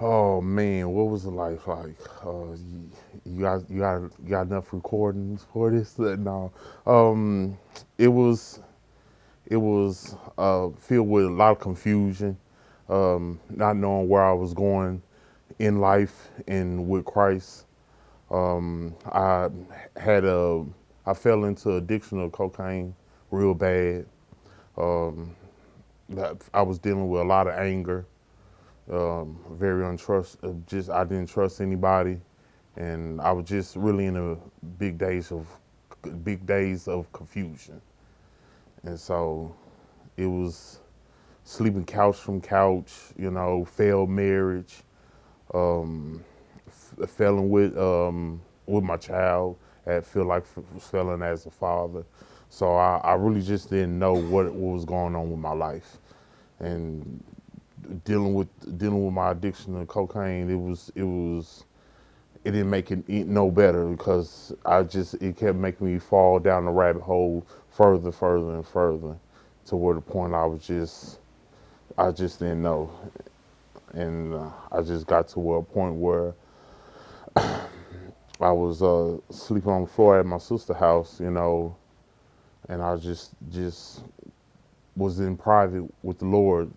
Oh man, what was the life like? You got enough recordings for this? No, um, it was filled with a lot of confusion, not knowing where I was going in life and with Christ. I had a I fell into addiction of cocaine real bad. Um, I was dealing with a lot of anger, very untrust. Just I didn't trust anybody, and I was just really in a big days of big days of confusion. And so it was sleeping couch from couch, failed marriage, um, failing with my child. I feel like failing as a father. So I really just didn't know what was going on with my life, and dealing with my addiction to cocaine. It didn't make it no better because it kept making me fall down the rabbit hole further and further, to where the point I just didn't know, and I just got to a point where I was sleeping on the floor at my sister's house, and I just was in private with the Lord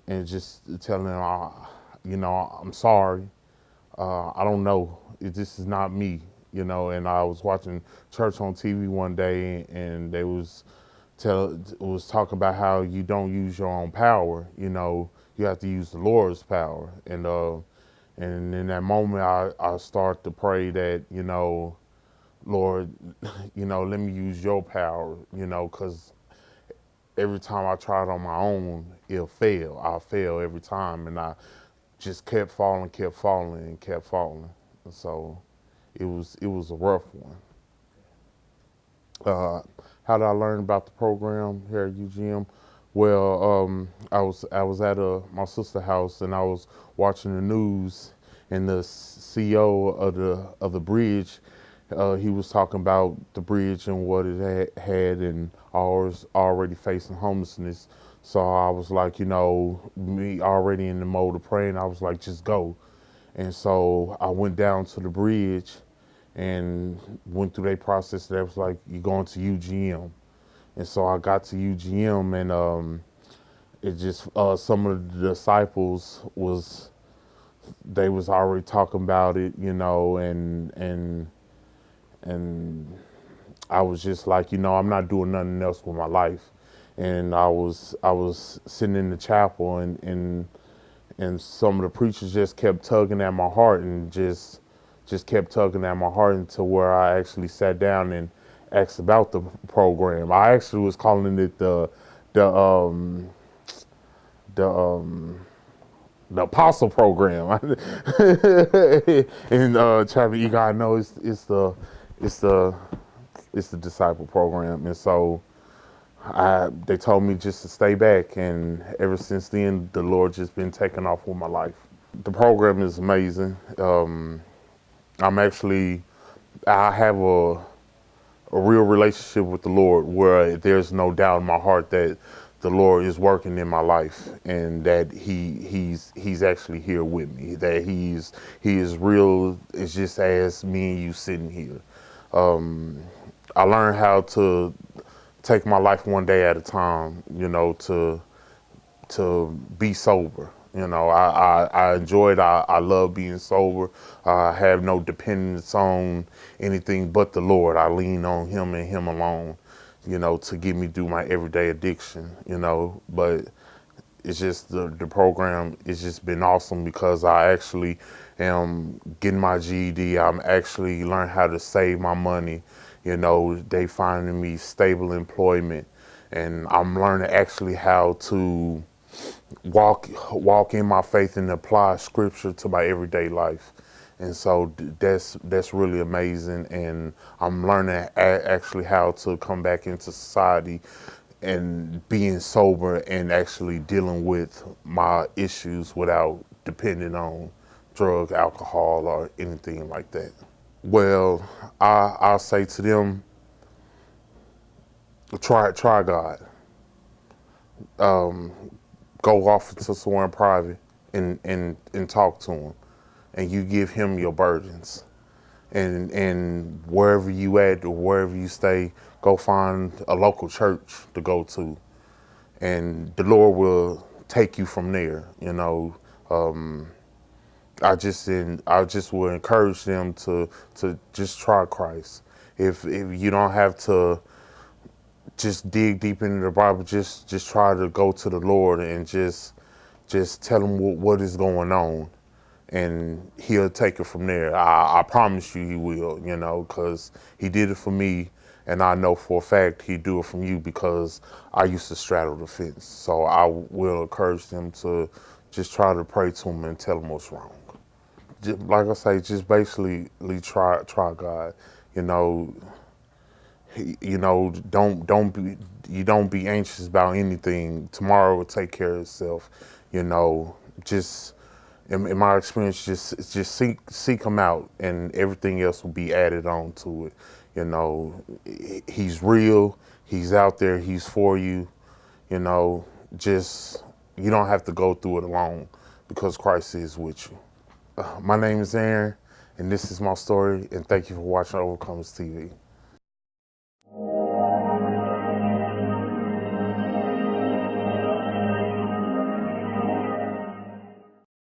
and just telling him, I'm sorry. I don't know. This is not me, And I was watching church on TV one day, and they was talking about how you don't use your own power. You have to use the Lord's power. And in that moment, I start to pray that, Lord, let me use your power, because every time I tried on my own, it'll fail. I'll fail every time, and I just kept falling, and kept falling. And so it was a rough one. Uh, how did I learn about the program here at UGM? Well, I was at my sister's house, and I was watching the news, and the CEO of the bridge, he was talking about the bridge and what it had, and I was already facing homelessness. So I was like, me already in the mode of praying. I was like, just go. And so I went down to the bridge and went through that process. That was like, you're going to UGM. And so I got to UGM, and it just some of the disciples they was already talking about it, and I was just like, I'm not doing nothing else with my life. And I was sitting in the chapel, and some of the preachers just kept tugging at my heart, and just kept tugging at my heart, until where I actually sat down and asked about the program. I actually was calling it the um the um the apostle program. And Chaplain, you gotta know it's the it's the disciple program. And so they told me just to stay back, and ever since then the Lord just been taking off with my life. The program is amazing. I'm actually I have a real relationship with the Lord, where there's no doubt in my heart that the Lord is working in my life, and that he's actually here with me. That he is real. It's just as me and you sitting here. I learned how to take my life one day at a time. To be sober. I enjoy it. I love being sober. I have no dependence on anything but the Lord. I lean on Him and Him alone, to get me through my everyday addiction. But it's just the program. It's just been awesome, because I actually am getting my GED. I'm actually learning how to save my money. They finding me stable employment, and I'm learning actually how to walk in my faith and apply scripture to my everyday life. And so that's really amazing, and I'm learning actually how to come back into society and being sober, and actually dealing with my issues without depending on drug, alcohol, or anything like that. Well, I'll say to them, try God. Um, Go off into somewhere in private and talk to him, and you give him your burdens. And wherever you at or wherever you stay, go find a local church to go to, and the Lord will take you from there. You know, I just will encourage them to just try Christ. If you don't have to just dig deep into the Bible, just try to go to the Lord and just tell him what is going on, and he'll take it from there. I promise you he will, you know, because he did it for me, and I know for a fact he'd do it from you, because I used to straddle the fence. So I will encourage them to just try to pray to him and tell him what's wrong. Just, like I say, just basically try God. You know, don't be anxious about anything. Tomorrow will take care of itself. You know, just in my experience, just seek him out, and everything else will be added on to it. You know, he's real. He's out there. He's for you. You know, just you don't have to go through it alone, because Christ is with you. My name is Aaron, and this is my story. And thank you for watching Overcomers TV.